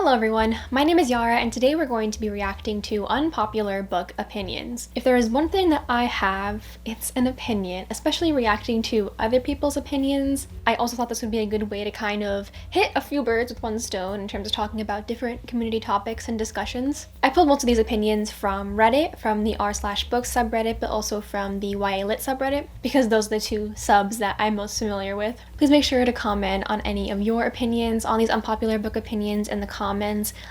Hello everyone, my name is Yara and today we're going to be reacting to unpopular book opinions. If there is one thing that I have, it's an opinion, especially reacting to other people's opinions. I also thought this would be a good way to kind of hit a few birds with one stone in terms of talking about different community topics and discussions. I pulled most of these opinions from Reddit, from the r/books subreddit, but also from the YA Lit subreddit, because those are the two subs that I'm most familiar with. Please make sure to comment on any of your opinions on these unpopular book opinions in the comments.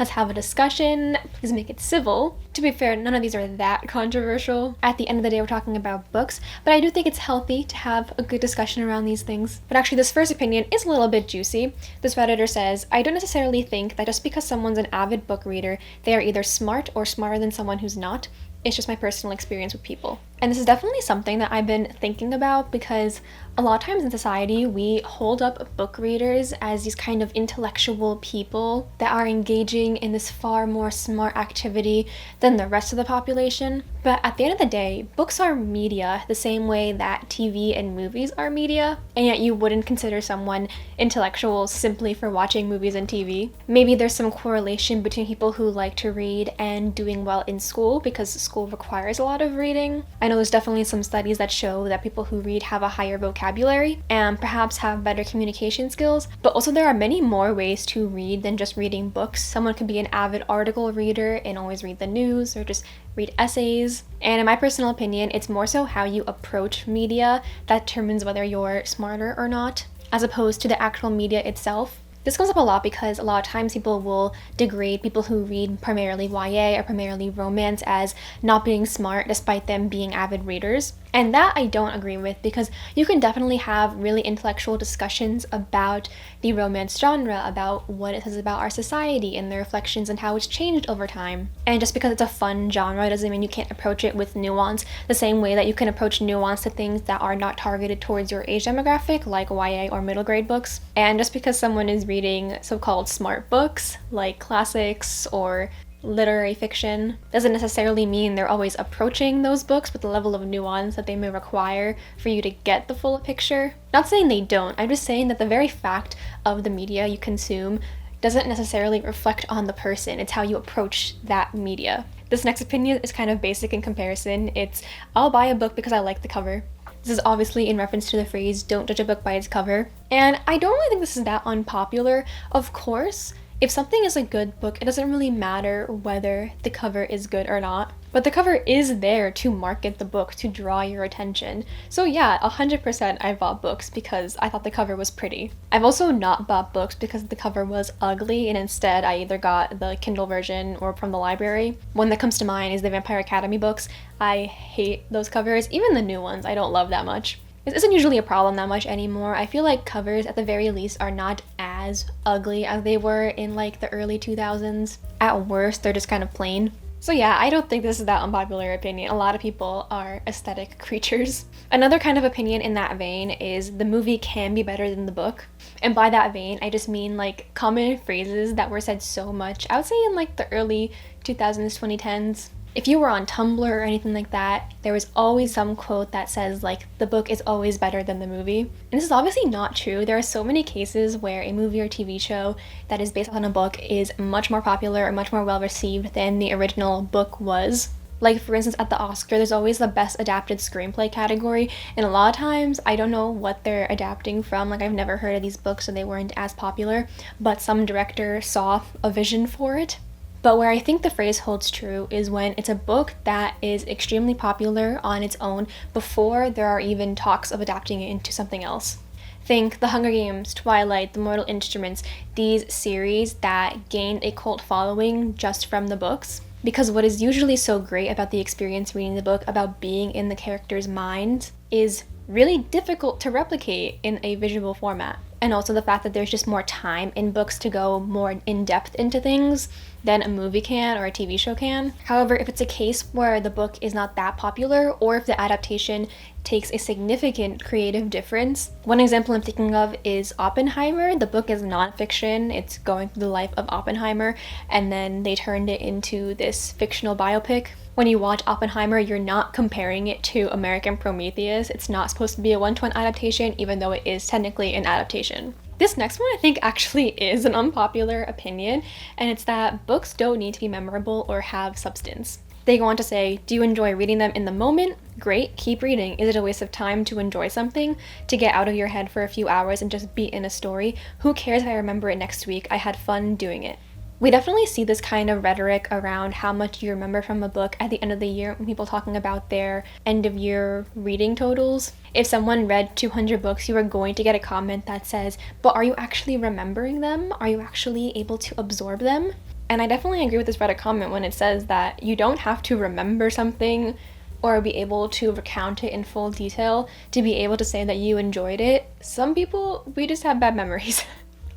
Let's have a discussion. Please make it civil. To be fair, none of these are that controversial. At the end of the day, we're talking about books, but I do think it's healthy to have a good discussion around these things. But actually, this first opinion is a little bit juicy. This Redditor says, I don't necessarily think that just because someone's an avid book reader, they are either smart or smarter than someone who's not. It's just my personal experience with people. And this is definitely something that I've been thinking about because a lot of times in society, we hold up book readers as these kind of intellectual people that are engaging in this far more smart activity than the rest of the population. But at the end of the day, books are media the same way that TV and movies are media, and yet you wouldn't consider someone intellectual simply for watching movies and TV. Maybe there's some correlation between people who like to read and doing well in school because school requires a lot of reading. I know there's definitely some studies that show that people who read have a higher vocabulary and perhaps have better communication skills, but also there are many more ways to read than just reading books. Someone could be an avid article reader and always read the news or just read essays. And in my personal opinion, it's more so how you approach media that determines whether you're smarter or not, as opposed to the actual media itself. This comes up a lot because a lot of times people will degrade people who read primarily YA or primarily romance as not being smart despite them being avid readers. And that I don't agree with because you can definitely have really intellectual discussions about the romance genre, about what it says about our society and the reflections and how it's changed over time. And just because it's a fun genre doesn't mean you can't approach it with nuance the same way that you can approach nuance to things that are not targeted towards your age demographic, like YA or middle grade books. And just because someone is reading so-called smart books like classics or literary fiction doesn't necessarily mean they're always approaching those books with the level of nuance that they may require for you to get the full picture. Not saying they don't, I'm just saying that the very fact of the media you consume doesn't necessarily reflect on the person. It's how you approach that media. This next opinion is kind of basic in comparison. It's, I'll buy a book because I like the cover. This is obviously in reference to the phrase, don't judge a book by its cover. And I don't really think this is that unpopular. Of course, if something is a good book, it doesn't really matter whether the cover is good or not. But the cover is there to market the book, to draw your attention. So yeah, 100% I bought books because I thought the cover was pretty. I've also not bought books because the cover was ugly, and instead I either got the Kindle version or from the library. One that comes to mind is the Vampire Academy books. I hate those covers, even the new ones I don't love that much. This isn't usually a problem that much anymore. I feel like covers at the very least are not as ugly as they were in like the early 2000s. At worst, they're just kind of plain. So yeah, I don't think this is that unpopular opinion. A lot of people are aesthetic creatures. Another kind of opinion in that vein is the movie can be better than the book. And by that vein, I just mean like common phrases that were said so much, I would say in like the early 2000s, 2010s. If you were on Tumblr or anything like that, there was always some quote that says like, the book is always better than the movie. And this is obviously not true. There are so many cases where a movie or TV show that is based on a book is much more popular or much more well received than the original book was. Like for instance at the Oscar, there's always the best adapted screenplay category, and a lot of times I don't know what they're adapting from. Like I've never heard of these books so they weren't as popular, but some director saw a vision for it. But where I think the phrase holds true is when it's a book that is extremely popular on its own before there are even talks of adapting it into something else. Think The Hunger Games, Twilight, The Mortal Instruments, these series that gained a cult following just from the books. Because what is usually so great about the experience reading the book, about being in the character's mind, is really difficult to replicate in a visual format. And also the fact that there's just more time in books to go more in-depth into things than a movie can or a TV show can. However, if it's a case where the book is not that popular, or if the adaptation takes a significant creative difference. One example I'm thinking of is Oppenheimer. The book is nonfiction. It's going through the life of Oppenheimer, and then they turned it into this fictional biopic. When you watch Oppenheimer, you're not comparing it to American Prometheus. It's not supposed to be a one-to-one adaptation, even though it is technically an adaptation. This next one I think actually is an unpopular opinion, and it's that books don't need to be memorable or have substance. They go on to say, do you enjoy reading them in the moment? Great, keep reading. Is it a waste of time to enjoy something? To get out of your head for a few hours and just be in a story? Who cares if I remember it next week? I had fun doing it. We definitely see this kind of rhetoric around how much you remember from a book at the end of the year when people talking about their end of year reading totals. If someone read 200 books, you are going to get a comment that says, but are you actually remembering them? Are you actually able to absorb them? And I definitely agree with this Reddit comment when it says that you don't have to remember something or be able to recount it in full detail to be able to say that you enjoyed it. Some people, we just have bad memories.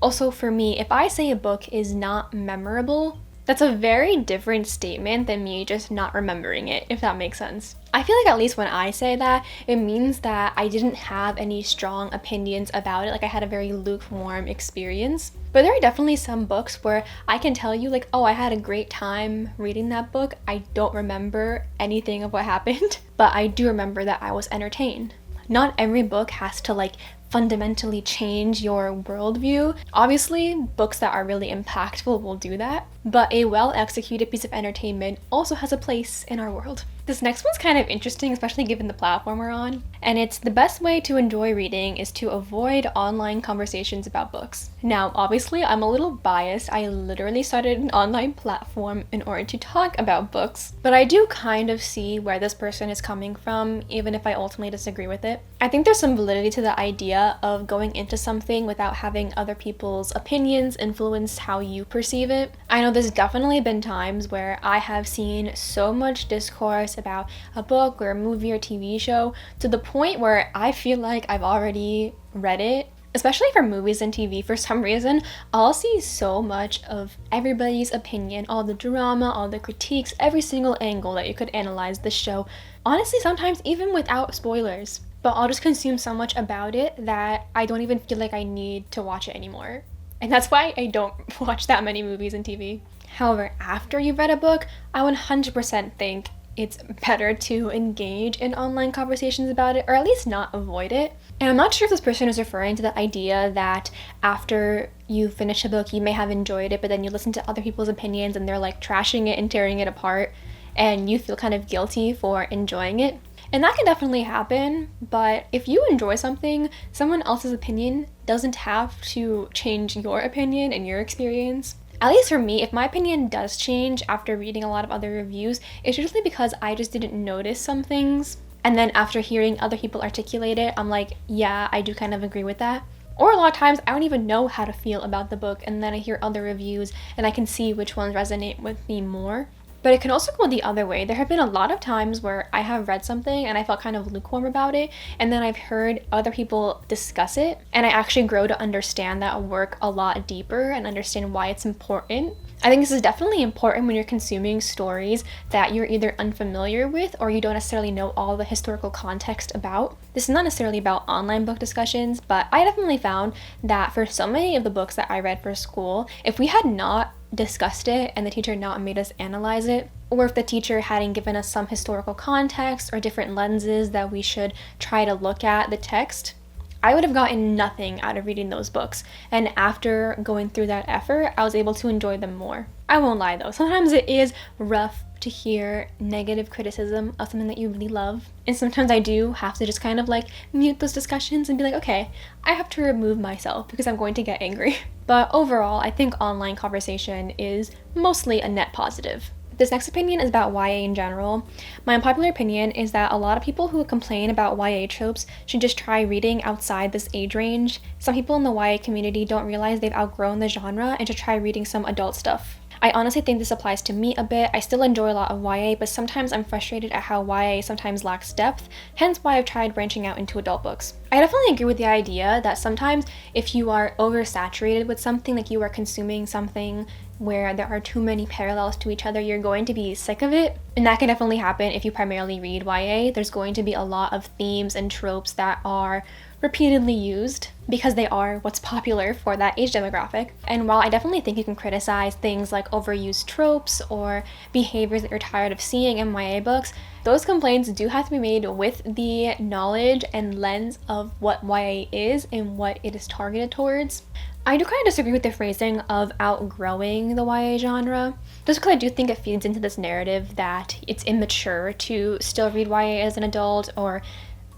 Also, for me, if I say a book is not memorable, that's a very different statement than me just not remembering it, if that makes sense. I feel like at least when I say that, it means that I didn't have any strong opinions about it, like I had a very lukewarm experience. But there are definitely some books where I can tell you like, oh, I had a great time reading that book. I don't remember anything of what happened, but I do remember that I was entertained. Not every book has to like fundamentally change your worldview. Obviously, books that are really impactful will do that, but a well-executed piece of entertainment also has a place in our world. This next one's kind of interesting, especially given the platform we're on, and it's the best way to enjoy reading is to avoid online conversations about books. Now, obviously, I'm a little biased. I literally started an online platform in order to talk about books, but I do kind of see where this person is coming from, even if I ultimately disagree with it. I think there's some validity to the idea of going into something without having other people's opinions influence how you perceive it. I know there's definitely been times where I have seen so much discourse about a book or a movie or TV show to the point where I feel like I've already read it. Especially for movies and TV, for some reason, I'll see so much of everybody's opinion, all the drama, all the critiques, every single angle that you could analyze the show. Honestly, sometimes even without spoilers. But I'll just consume so much about it that I don't even feel like I need to watch it anymore. And that's why I don't watch that many movies and TV. However, after you've read a book, I 100% think it's better to engage in online conversations about it, or at least not avoid it. And I'm not sure if this person is referring to the idea that after you finish a book, you may have enjoyed it, but then you listen to other people's opinions and they're like trashing it and tearing it apart, and you feel kind of guilty for enjoying it. And that can definitely happen, but if you enjoy something, someone else's opinion doesn't have to change your opinion and your experience. At least for me, if my opinion does change after reading a lot of other reviews, it's usually because I just didn't notice some things. And then after hearing other people articulate it, I'm like, yeah, I do kind of agree with that. Or a lot of times, I don't even know how to feel about the book, and then I hear other reviews, and I can see which ones resonate with me more. But it can also go the other way. There have been a lot of times where I have read something and I felt kind of lukewarm about it, and then I've heard other people discuss it, and I actually grow to understand that work a lot deeper and understand why it's important. I think this is definitely important when you're consuming stories that you're either unfamiliar with or you don't necessarily know all the historical context about. This is not necessarily about online book discussions, but I definitely found that for so many of the books that I read for school, if we had not discussed it and the teacher not made us analyze it, or if the teacher hadn't given us some historical context or different lenses that we should try to look at the text, I would have gotten nothing out of reading those books. And after going through that effort, I was able to enjoy them more. I won't lie though, sometimes it is rough to hear negative criticism of something that you really love. And sometimes I do have to just kind of like mute those discussions and be like, okay, I have to remove myself because I'm going to get angry. But overall, I think online conversation is mostly a net positive. This next opinion is about YA in general. My unpopular opinion is that a lot of people who complain about YA tropes should just try reading outside this age range. Some people in the YA community don't realize they've outgrown the genre and should try reading some adult stuff. I honestly think this applies to me a bit. I still enjoy a lot of YA, but sometimes I'm frustrated at how YA sometimes lacks depth, hence why I've tried branching out into adult books. I definitely agree with the idea that sometimes if you are oversaturated with something, like you are consuming something where there are too many parallels to each other, you're going to be sick of it. And that can definitely happen if you primarily read YA. There's going to be a lot of themes and tropes that are repeatedly used because they are what's popular for that age demographic. And while I definitely think you can criticize things like overused tropes or behaviors that you're tired of seeing in YA books, those complaints do have to be made with the knowledge and lens of what YA is and what it is targeted towards. I do kind of disagree with the phrasing of outgrowing the YA genre, just because I do think it feeds into this narrative that it's immature to still read YA as an adult, or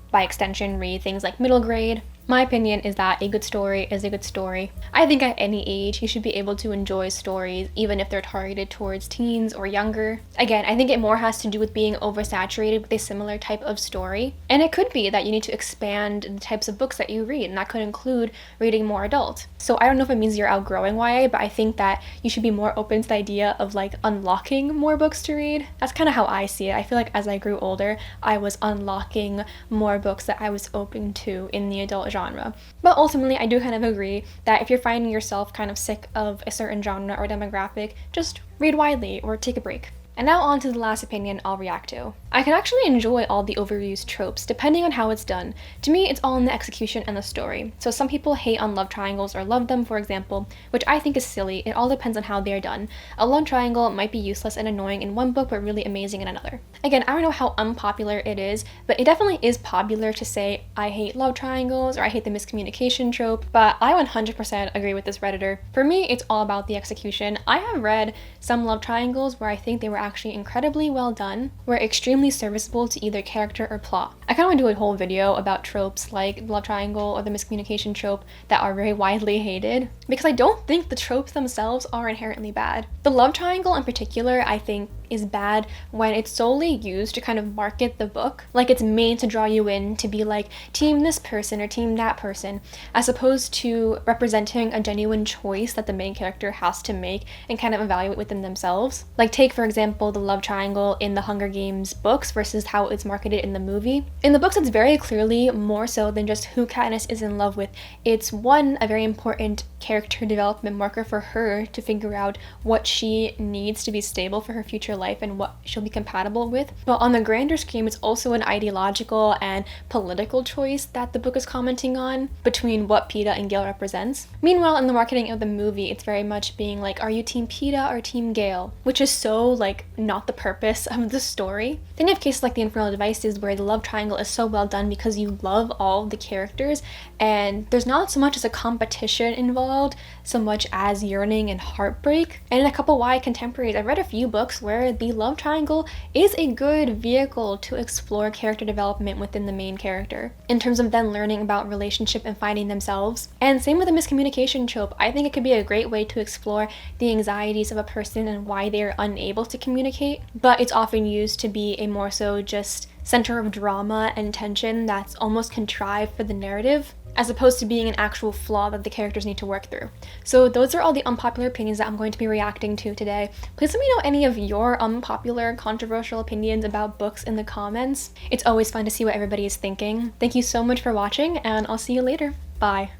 by extension read things like middle grade. My opinion is that a good story is a good story. I think at any age you should be able to enjoy stories even if they're targeted towards teens or younger. Again, I think it more has to do with being oversaturated with a similar type of story. And it could be that you need to expand the types of books that you read, and that could include reading more adult. So I don't know if it means you're outgrowing YA, but I think that you should be more open to the idea of like unlocking more books to read. That's kind of how I see it. I feel like as I grew older, I was unlocking more books that I was open to in the adult genre. But ultimately, I do kind of agree that if you're finding yourself kind of sick of a certain genre or demographic, just read widely or take a break. And now on to the last opinion I'll react to. I can actually enjoy all the overused tropes depending on how it's done. To me, it's all in the execution and the story. So some people hate on love triangles or love them, for example, which I think is silly. It all depends on how they're done. A love triangle might be useless and annoying in one book, but really amazing in another. Again, I don't know how unpopular it is, but it definitely is popular to say, I hate love triangles or I hate the miscommunication trope, but I 100% agree with this Redditor. For me, it's all about the execution. I have read some love triangles where I think they were actually incredibly well done, were extremely serviceable to either character or plot. I kind of want to do a whole video about tropes like the love triangle or the miscommunication trope that are very widely hated, because I don't think the tropes themselves are inherently bad. The love triangle in particular, I think, is bad when it's solely used to kind of market the book, like it's made to draw you in to be like team this person or team that person, as opposed to representing a genuine choice that the main character has to make and kind of evaluate within themselves. Like take for example the love triangle in the Hunger Games books versus how it's marketed in the movie. In the books it's very clearly more so than just who Katniss is in love with. It's one, a very important character development marker for her to figure out what she needs to be stable for her future life and what she'll be compatible with. But on the grander scheme, it's also an ideological and political choice that the book is commenting on between what Peeta and Gale represents. Meanwhile, in the marketing of the movie, it's very much being like, are you team Peeta or team Gale? Which is so like not the purpose of the story. Then you have cases like the Infernal Devices where the love triangle is so well done because you love all the characters and there's not so much as a competition involved so much as yearning and heartbreak. And in a couple YA contemporaries, I've read a few books where the love triangle is a good vehicle to explore character development within the main character, in terms of them learning about relationship and finding themselves. And same with the miscommunication trope. I think it could be a great way to explore the anxieties of a person and why they are unable to communicate, but it's often used to be a more so just center of drama and tension that's almost contrived for the narrative, as opposed to being an actual flaw that the characters need to work through. So those are all the unpopular opinions that I'm going to be reacting to today. Please let me know any of your unpopular, controversial opinions about books in the comments. It's always fun to see what everybody is thinking. Thank you so much for watching, and I'll see you later. Bye.